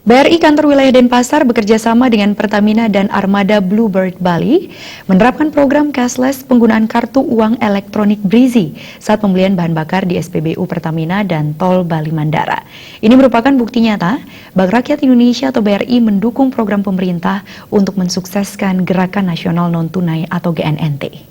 BRI Kantor Wilayah Denpasar bekerja sama dengan Pertamina dan Armada Bluebird Bali menerapkan program cashless penggunaan kartu uang elektronik Brizi saat pembelian bahan bakar di SPBU Pertamina dan Tol Bali Mandara. Ini merupakan bukti nyata Bank Rakyat Indonesia atau BRI mendukung program pemerintah untuk mensukseskan Gerakan Nasional Non-Tunai atau GNNT.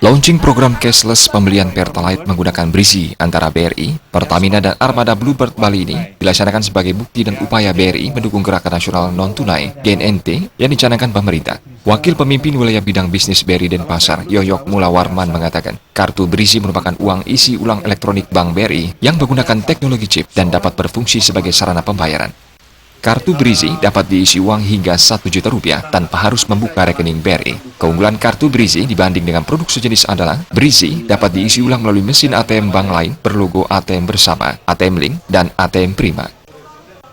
Launching program cashless pembelian Pertalite menggunakan Brizi antara BRI, Pertamina, dan Armada Bluebird Bali ini dilaksanakan sebagai bukti dan upaya BRI mendukung Gerakan Nasional Non-Tunai (GNNT) yang dicanangkan pemerintah. Wakil Pemimpin Wilayah Bidang Bisnis BRI Denpasar, Yoyok Mulawarman, mengatakan kartu Brizi merupakan uang isi ulang elektronik Bank BRI yang menggunakan teknologi chip dan dapat berfungsi sebagai sarana pembayaran. Kartu Brizi dapat diisi uang hingga Rp1 juta tanpa harus membuka rekening BRI. Keunggulan kartu Brizi dibanding dengan produk sejenis adalah Brizi dapat diisi ulang melalui mesin ATM bank lain berlogo ATM Bersama, ATM Link, dan ATM Prima.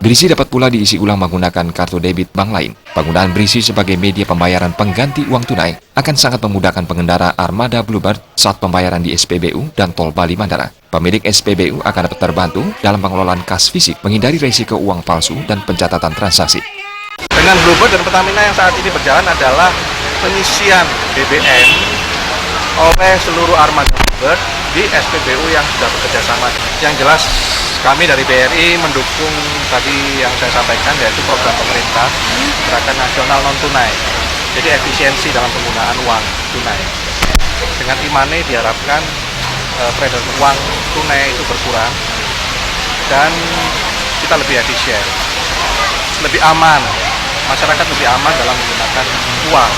Brizi dapat pula diisi ulang menggunakan kartu debit bank lain. Penggunaan Brizi sebagai media pembayaran pengganti uang tunai akan sangat memudahkan pengendara Armada Bluebird saat pembayaran di SPBU dan Tol Bali Mandara. Pemilik SPBU akan dapat terbantu dalam pengelolaan kas fisik, menghindari risiko uang palsu dan pencatatan transaksi. Dengan Bluebird dan Pertamina yang saat ini berjalan adalah pengisian BBM oleh seluruh Armada Bluebird di SPBU yang sudah bekerjasama. Yang jelas kami dari BRI mendukung tadi yang saya sampaikan, yaitu program pemerintah Gerakan Nasional Non-Tunai. Jadi efisiensi dalam penggunaan uang tunai. Dengan e-money diharapkan peredaran uang tunai itu berkurang dan kita lebih efisien, lebih aman, masyarakat lebih aman dalam menggunakan uang.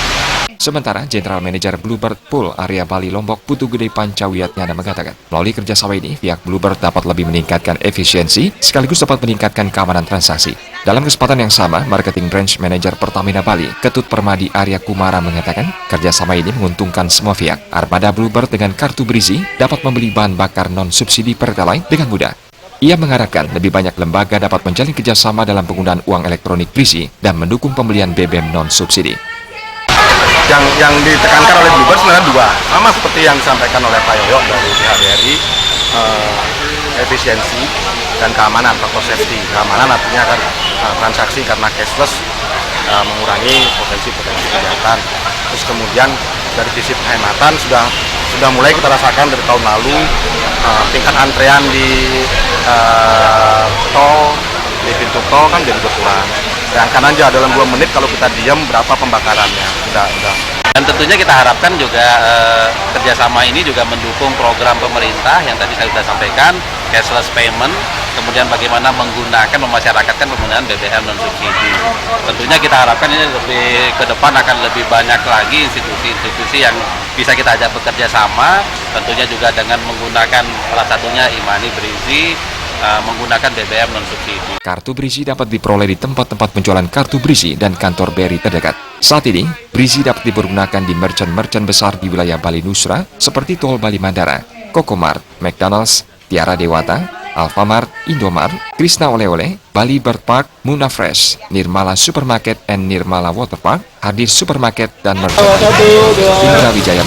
Sementara General Manager Bluebird Pool Area Bali Lombok Putu Gede Pancawiyatnyana mengatakan, melalui kerjasama ini, pihak Bluebird dapat lebih meningkatkan efisiensi sekaligus dapat meningkatkan keamanan transaksi. Dalam kesempatan yang sama, Marketing Branch Manager Pertamina Bali, Ketut Permadi Arya Kumara mengatakan, kerjasama ini menguntungkan semua pihak. Armada Bluebird dengan kartu Brizi dapat membeli bahan bakar non-subsidi Pertalite dengan mudah. Ia mengharapkan lebih banyak lembaga dapat menjalin kerjasama dalam penggunaan uang elektronik Brizi dan mendukung pembelian BBM non-subsidi. Yang ditekankan oleh Bluebird sebenarnya dua, sama seperti yang disampaikan oleh Pak Yoyok dari pihak BRI, efisiensi dan keamanan, faktor safety. Keamanan artinya kan transaksi karena cashless mengurangi potensi kejahatan. Terus kemudian dari sisi penghematan sudah mulai kita rasakan dari tahun lalu, tingkat antrean di tol, di pintu tol kan jadi berkurang. Bayangkan aja dalam 2 menit kalau kita diam berapa pembakarannya. Udah. Dan tentunya kita harapkan juga kerjasama ini juga mendukung program pemerintah yang tadi saya sudah sampaikan, cashless payment, kemudian bagaimana memasyarakatkan penggunaan BBM non-subsidi. Tentunya kita harapkan ini lebih ke depan akan lebih banyak lagi institusi-institusi yang bisa kita ajak bekerja sama, tentunya juga dengan menggunakan salah satunya e-money Brizi, menggunakan BBM non-subsidi. Kartu Brizi dapat diperoleh di tempat-tempat penjualan kartu Brizi dan kantor BRI terdekat. Saat ini, Brizi dapat dipergunakan di merchant-merchant besar di wilayah Bali Nusra seperti Tol Bali Mandara, Kokomart, McDonald's, Tiara Dewata, Alfamart, Indomart, Krishna Oleh-Oleh, Bali Bird Park, Muna Fresh, Nirmala Supermarket and Nirmala Water Park, Hadir Supermarket, dan Merchant. Indra Wijaya.